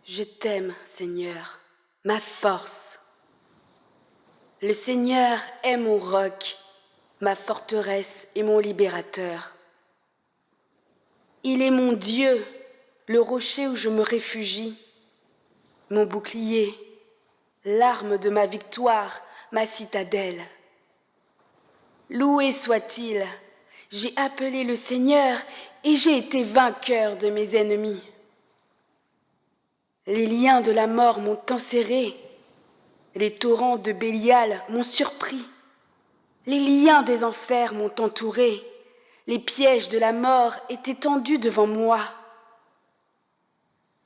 Je t'aime, Seigneur, ma force. Le Seigneur est mon roc, ma forteresse et mon libérateur. Il est mon Dieu, le rocher où je me réfugie, mon bouclier, l'arme de ma victoire, ma citadelle. Loué soit-il, j'ai appelé le Seigneur et j'ai été vainqueur de mes ennemis. Les liens de la mort m'ont enserré, les torrents de Bélial m'ont surpris, les liens des enfers m'ont entouré, les pièges de la mort étaient tendus devant moi.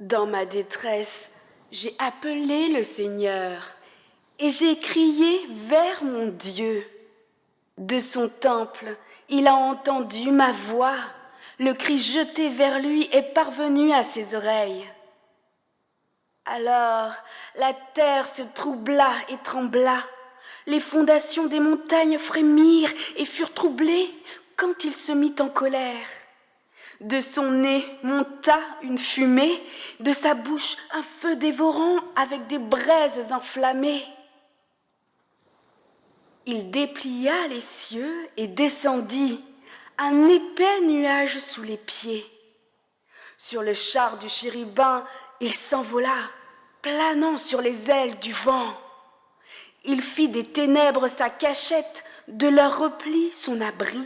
Dans ma détresse, j'ai appelé le Seigneur et j'ai crié vers mon Dieu. De son temple, il a entendu ma voix. Le cri jeté vers lui est parvenu à ses oreilles. Alors la terre se troubla et trembla. Les fondations des montagnes frémirent et furent troublées quand il se mit en colère. De son nez monta une fumée, de sa bouche un feu dévorant avec des braises enflammées. Il déplia les cieux et descendit, un épais nuage sous les pieds. Sur le char du chérubin, il s'envola, planant sur les ailes du vent. Il fit des ténèbres sa cachette, de leur repli son abri.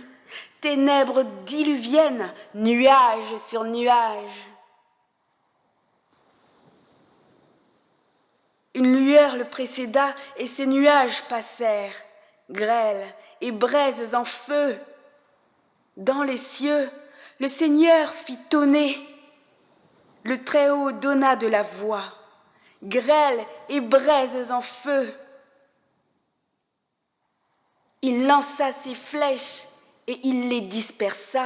Ténèbres diluviennes, nuage sur nuage. Une lueur le précéda et ses nuages passèrent, grêles et braises en feu. Dans les cieux, le Seigneur fit tonner. Le Très-Haut donna de la voix, grêles et braises en feu. Il lança ses flèches et il les dispersa,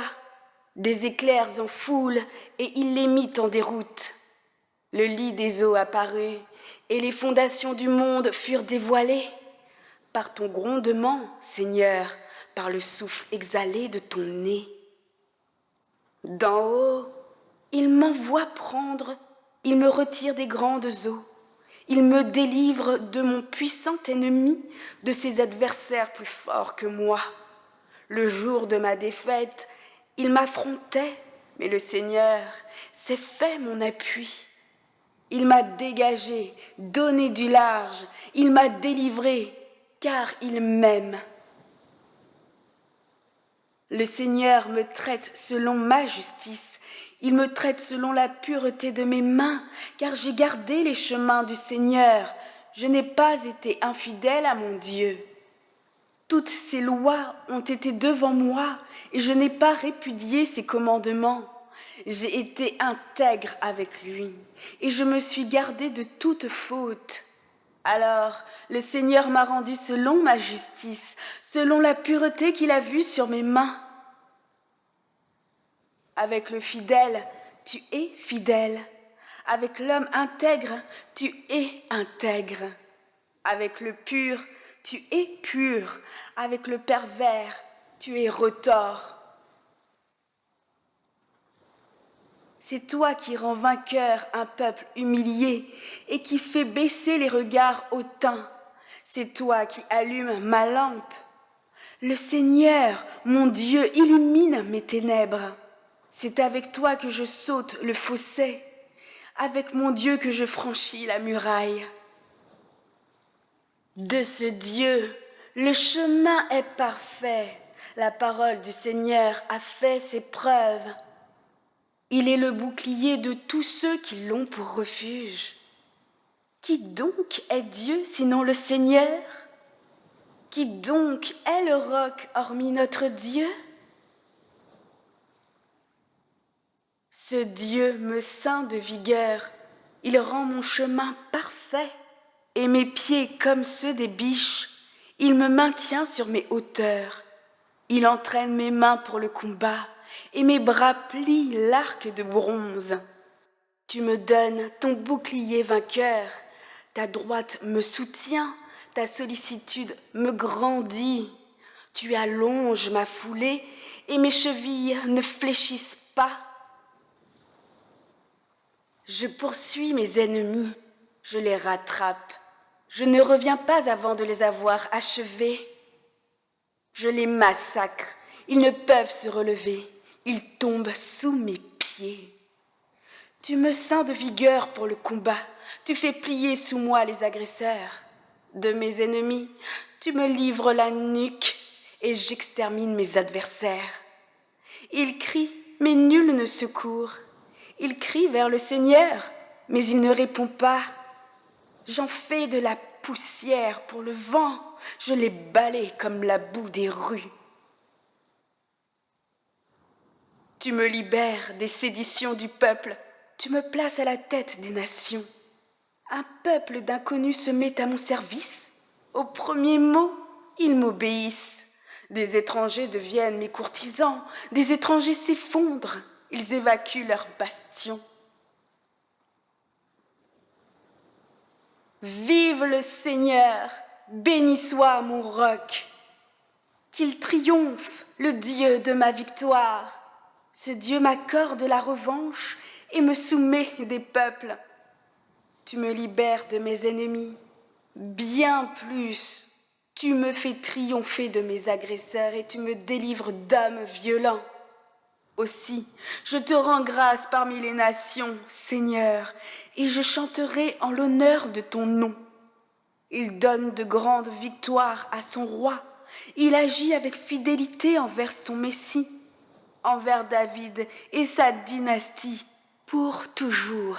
des éclairs en foule et il les mit en déroute. Le lit des eaux apparut et les fondations du monde furent dévoilées. Par ton grondement, Seigneur, par le souffle exhalé de ton nez. D'en haut, il m'envoie prendre, il me retire des grandes eaux. Il me délivre de mon puissant ennemi, de ses adversaires plus forts que moi. Le jour de ma défaite, il m'affrontait, mais le Seigneur s'est fait mon appui. Il m'a dégagé, donné du large, il m'a délivré, car il m'aime. Le Seigneur me traite selon ma justice. Il me traite selon la pureté de mes mains, car j'ai gardé les chemins du Seigneur. Je n'ai pas été infidèle à mon Dieu. Toutes ses lois ont été devant moi, et je n'ai pas répudié ses commandements. J'ai été intègre avec lui, et je me suis gardé de toute faute. Alors le Seigneur m'a rendu selon ma justice, selon la pureté qu'il a vue sur mes mains. Avec le fidèle, tu es fidèle. Avec l'homme intègre, tu es intègre. Avec le pur, tu es pur. Avec le pervers, tu es retors. C'est toi qui rends vainqueur un peuple humilié et qui fais baisser les regards hautains. C'est toi qui allumes ma lampe. Le Seigneur, mon Dieu, illumine mes ténèbres. C'est avec toi que je saute le fossé, avec mon Dieu que je franchis la muraille. De ce Dieu, le chemin est parfait. La parole du Seigneur a fait ses preuves. Il est le bouclier de tous ceux qui l'ont pour refuge. Qui donc est Dieu sinon le Seigneur? Qui donc est le roc hormis notre Dieu? Ce Dieu me ceint de vigueur, il rend mon chemin parfait, et mes pieds comme ceux des biches, il me maintient sur mes hauteurs. Il entraîne mes mains pour le combat, et mes bras plient l'arc de bronze. Tu me donnes ton bouclier vainqueur, ta droite me soutient, ta sollicitude me grandit. Tu allonges ma foulée, et mes chevilles ne fléchissent pas. Je poursuis mes ennemis, je les rattrape. Je ne reviens pas avant de les avoir achevés. Je les massacre, ils ne peuvent se relever, ils tombent sous mes pieds. Tu me ceins de vigueur pour le combat, tu fais plier sous moi les agresseurs. De mes ennemis, tu me livres la nuque et j'extermine mes adversaires. Ils crient, mais nul ne secourt. Ils crient vers le Seigneur, mais il ne répond pas. J'en fais de la poussière pour le vent, je les balaie comme la boue des rues. Tu me libères des séditions du peuple, tu me places à la tête des nations. Un peuple d'inconnus se met à mon service. Au premier mot, ils m'obéissent. Des étrangers deviennent mes courtisans, des étrangers s'effondrent, ils évacuent leurs bastions. Vive le Seigneur, béni soit mon roc. Qu'il triomphe, le Dieu de ma victoire. Ce Dieu m'accorde la revanche et me soumet des peuples. Tu me libères de mes ennemis, bien plus. Tu me fais triompher de mes agresseurs et tu me délivres d'hommes violents. Aussi, je te rends grâce parmi les nations, Seigneur, et je chanterai en l'honneur de ton nom. Il donne de grandes victoires à son roi. Il agit avec fidélité envers son Messie, envers David et sa dynastie pour toujours.